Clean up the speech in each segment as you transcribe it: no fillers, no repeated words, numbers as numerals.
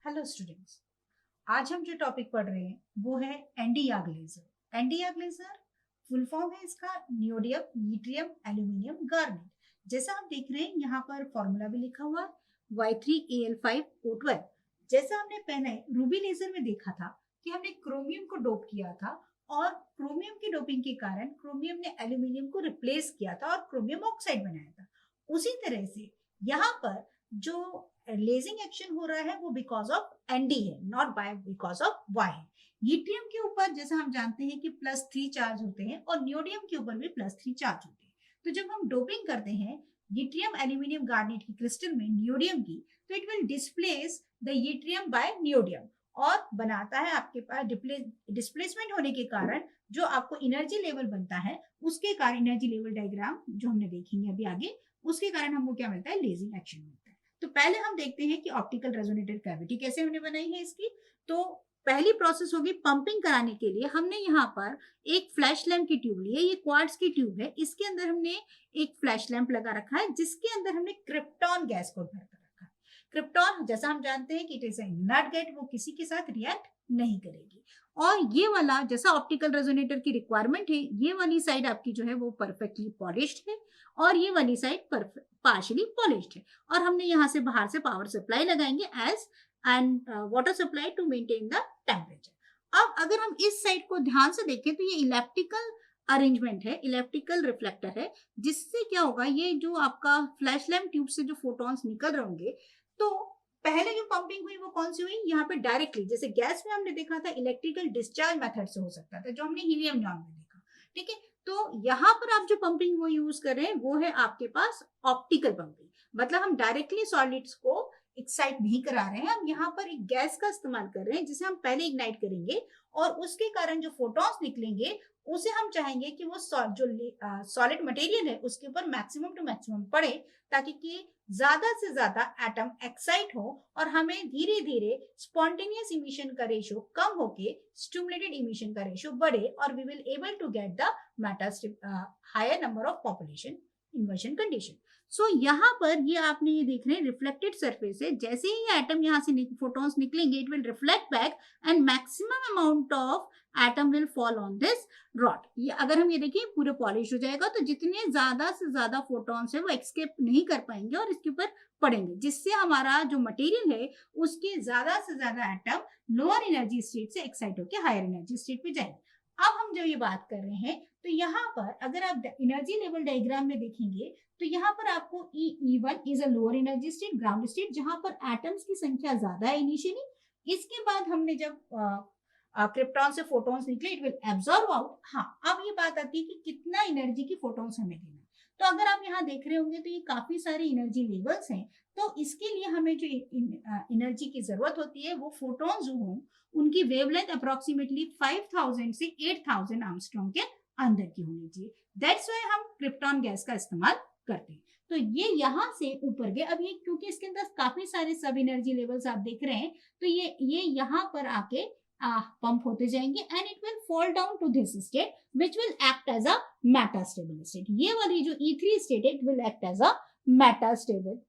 Hello students. आज हम जो टॉपिक पढ़ रहे हैं वो है NDR laser. NDR laser full form है इसका नियोडियम यूट्रियम एल्यूमिनियम गार्नेट। जैसा आप देख रहे हैं यहाँ पर फॉर्मूला भी लिखा हुआ है Y3Al5O12। जैसा हमने पहले रूबी लेजर में देखा था कि हमने क्रोमियम को डोप किया था और क्रोमियम की डोपिंग के कारण क्रोमियम ने एल्यूमिनियम को रिप्लेस किया था और क्रोमियम ऑक्साइड बनाया था। उसी तरह से यहाँ पर जो लेजिंग एक्शन हो रहा है वो बिकॉज ऑफ एनडी है, not by because of Y है। यूट्रियम के ऊपर जैसा हम जानते हैं कि +3 चार्ज होते हैं और नियोडियम के ऊपर भी +3 चार्ज होते हैं। तो जब हम डोपिंग करते हैं यूट्रियम एल्यूमिनियम गार्नेट की क्रिस्टल में नियोडियम की, तो it will displace the yttrium by neodymium और बनाता है आपके पास डिस्प्लेसमेंट होने के कारण जो आपको एनर्जी लेवल बनता है, उसके कारण एनर्जी लेवल डायग्राम जो हमने देखेंगे अभी आगे, उसके कारण हमको क्या मिलता है, लेजिंग एक्शन मिलता है। तो पहले हम देखते हैं कि ऑप्टिकल रेजोनेटर कैविटी कैसे हमने बनाई है इसकी। तो पहली प्रोसेस होगी पंपिंग कराने के लिए हमने यहाँ पर एक फ्लैश लैंप की ट्यूब ली है। ये क्वार्ट्ज की ट्यूब है, इसके अंदर हमने एक फ्लैश लैंप लगा रखा है जिसके अंदर हमने क्रिप्टॉन गैस को भर कर रखा है। क्रिप्टॉन जैसा हम जानते हैं कि इट इज इनर्ट गैस, वो किसी के साथ रिएक्ट नहीं करेगी। और ये वाला जैसा ऑप्टिकल रेजोनेटर की रिक्वायरमेंट है, ये वाली साइड आपकी जो है वो परफेक्टली पॉलिश्ड है और ये वाली साइड पार्शियली पॉलिश्ड है। और हमने यहाँ से बाहर से पावर सप्लाई लगाएंगे as and water supply to maintain the temperature. अब अगर हम इस साइड को ध्यान से देखें तो ये इलेक्ट्रिकल अरेंजमेंट है, इलेक्ट्रिकल रिफ्लेक्टर है, जिससे क्या होगा, ये जो आपका फ्लैश लैम्प ट्यूब से जो फोटॉन्स निकल रहे होंगे, तो पहले जो पंपिंग हुई वो कौन सी हुई, यहाँ पे डायरेक्टली, जैसे गैस में हमने देखा था इलेक्ट्रिकल डिस्चार्ज मेथड से हो सकता था जो हमने हीलियम नियॉन में देखा, ठीक है। तो यहाँ पर आप जो पंपिंग वो यूज कर रहे हैं वो है आपके पास ऑप्टिकल पंपिंग, मतलब हम डायरेक्टली सॉलिड्स को एक्साइट नहीं करा रहे हैं, हम यहाँ पर एक गैस का इस्तेमाल कर रहे हैं जिसे हम पहले इग्नाइट करेंगे और उसके कारण जो फोटॉन्स निकलेंगे उसे हम चाहेंगे कि वो जो सॉलिड मटेरियल है उसके ऊपर मैक्सिमम टू मैक्सिमम पड़े, ताकि कि ज्यादा से ज्यादा एटम एक्साइट हो और हमें धीरे धीरे स्पॉन्टेनियस इमिशन का रेशियो कम होके स्टिमुलेटेड इमिशन का रेशियो बढ़े और we will able to get the higher number of population inversion condition. So यहाँ पर ये आपने ये देख रहे हैं रिफ्लेक्टेड सरफेस है, जैसे ही एटम यहाँ से फोटॉन्स निकलेंगे it will reflect back and maximum amount of atom will fall on this rod. ये अगर हम ये देखिए पूरे पॉलिश हो जाएगा तो जितने ज्यादा से ज्यादा फोटॉन्स है वो एस्केप नहीं कर पाएंगे और इसके ऊपर पड़ेंगे, जिससे हमारा जो मटेरियल है उसके ज्यादा से ज्यादा एटम लोअर एनर्जी स्टेट से एक्साइट होकर हायर एनर्जी स्टेट पे जाएंगे। अब हम जब ये बात कर रहे हैं तो यहाँ पर अगर आप एनर्जी लेवल डायग्राम में देखेंगे तो यहाँ पर आपको E1 is a lower energy state, ground state, जहां पर एटम्स की संख्या ज्यादा है इनिशियली। इसके बाद हमने जब क्रिप्टॉन से फोटॉन्स निकले इट विल एब्जॉर्ब आउट। हाँ, अब ये बात आती है कि कितना एनर्जी की फोटॉन्स हमें देना। तो अगर आप यहाँ देख रहे होंगे तो ये काफी सारे एनर्जी लेवल्स हैं, तो इसके लिए हमें जो एनर्जी की जरूरत होती है वो फोटॉन्स जो हों उनकी वेवलेंथ अप्रोक्सीमेटली 5000 से 8000 आर्मस्ट्रॉन्ग के अंदर की होनी चाहिए। दैट्स व्हाई हम क्रिप्टॉन गैस का इस्तेमाल करते हैं। तो ये यहाँ से ऊपर गए। अब ये क्योंकि इसके अंदर काफी सारे सब एनर्जी लेवल्स आप देख रहे हैं, तो ये यहाँ पर आके पंप होते जाएंगे and it will fall down to this state which will act as a metastable state. ये वाली जो E3 स्टेट है it will act as a metastable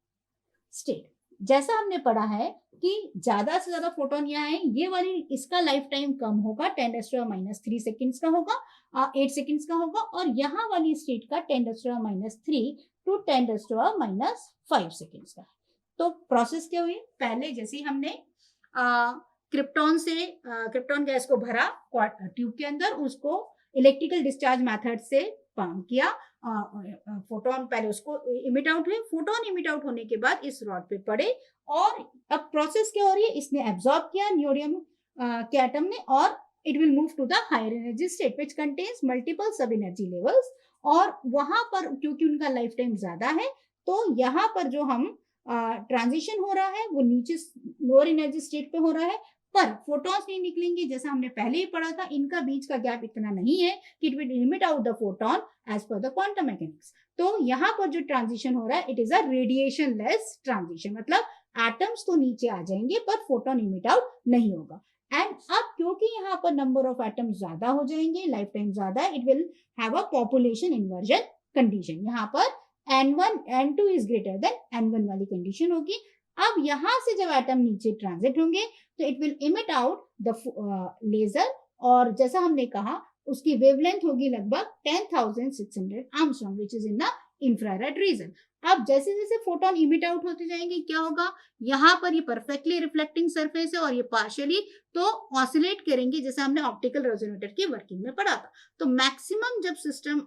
state. जैसा हमने पढ़ा है कि ज्यादा से ज्यादा फोटोन यहाँ है, ये वाली इसका लाइफ टाइम कम होगा, 10⁻³ सेकेंड्स का होगा, 8 सेकेंड्स का होगा, और यहाँ वाली स्टेट का 10⁻³ टू 10⁻5 सेकेंड्स का है। तो प्रोसेस क्या हुई, पहले जैसे हमने क्रिप्टॉन गैस को भरा ट्यूब के अंदर, उसको इलेक्ट्रिकल डिस्चार्ज मेथड से पंप किया, फोटोन पहले उसको इमिट आउट हुए, फोटोन इमिट आउट होने के बाद इस रॉड पे पड़े और अब प्रोसेस क्या हो रही है, इसने एब्जॉर्ब किया नियोडियम के एटम ने और it will move to the higher energy state which contains multiple sub energy levels. और वहां पर क्योंकि उनका लाइफ टाइम ज्यादा है तो यहाँ पर जो हम ट्रांजिशन हो रहा है वो नीचे लोअर एनर्जी स्टेट पे हो रहा है, पर फोटॉन्स नहीं निकलेंगे। जैसा हमने पहले ही पढ़ा था, इनका बीच का गैप इतना नहीं है कि it will emit out the photon as per the quantum mechanics. तो यहाँ पर जो ट्रांजिशन हो रहा है it is a radiation less transition, मतलब एटम्स तो नीचे आ जाएंगे पर फोटॉन इमिट आउट नहीं होगा। एंड अब क्योंकि यहाँ पर नंबर ऑफ एटम्स ज्यादा हो जाएंगे, लाइफ टाइम ज्यादा है, it will have a population inversion condition. यहाँ पर N1 N2 is greater than N1 वाली कंडीशन होगी। अब यहाँ से जब एटम नीचे ट्रांजिट होंगे तो it will emit out the laser, और जैसा हमने कहा उसकी वेवलेंथ होगी लगभग 10,600 angstrom, which is in the infrared region. अब जैसे जैसे फोटोन इमिट आउट होते जाएंगे क्या होगा, यहाँ पर ये परफेक्टली रिफ्लेक्टिंग सरफेस है और ये पार्शियली तो ऑसिलेट करेंगे, जैसे हमने ऑप्टिकल रेजोनेटर की वर्किंग में पढ़ा था। तो मैक्सिमम जब सिस्टम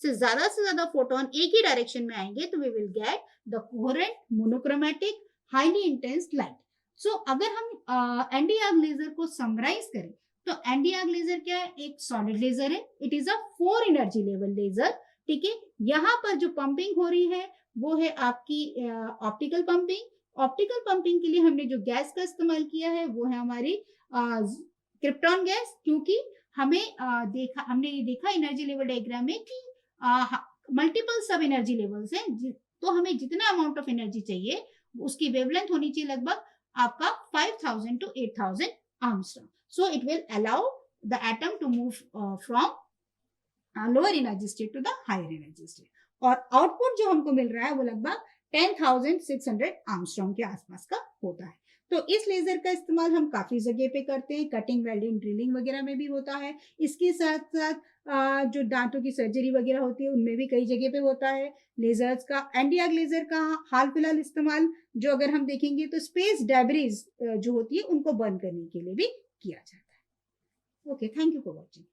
से ज्यादा फोटोन एक ही डायरेक्शन में आएंगे तो we will get the coherent monochromatic highly intense light. So अगर हम एनडी-आर्क लेजर को समराइज करें तो एनडी-आर्क लेजर क्या है, एक सॉलिड लेजर है, it is a 4 energy level laser. ठीक है, यहाँ पर जो पंपिंग हो रही है वो है आपकी ऑप्टिकल पंपिंग। ऑप्टिकल पंपिंग के लिए हमने जो गैस का इस्तेमाल किया है वो है हमारी क्रिप्टॉन गैस, क्योंकि हमने ये देखा एनर्जी लेवल डायग्राम में कि मल्टीपल सब एनर्जी लेवल्स हैं, तो हमें जितना अमाउंट ऑफ एनर्जी चाहिए उसकी वेवलेंथ होनी चाहिए लगभग आपका 5,000 to 8,000 angstrom. So it will allow the atom to move from lower energy state to the higher energy state, और आउटपुट जो हमको मिल रहा है वो लगभग 10,600 आर्मस्ट्रॉन्ग के आसपास का होता है। तो इस लेजर का इस्तेमाल हम काफी जगह पे करते हैं, कटिंग, वेल्डिंग, ड्रिलिंग वगैरह में भी होता है। इसके साथ साथ जो दांतों की सर्जरी वगैरह होती है उनमें भी कई जगह पे होता है लेजर्स का। एनडी-आर्क लेजर का हाल फिलहाल इस्तेमाल जो अगर हम देखेंगे तो स्पेस डेब्रिज जो होती है उनको बर्न करने के लिए भी किया जाता है। Okay, thank you for watching.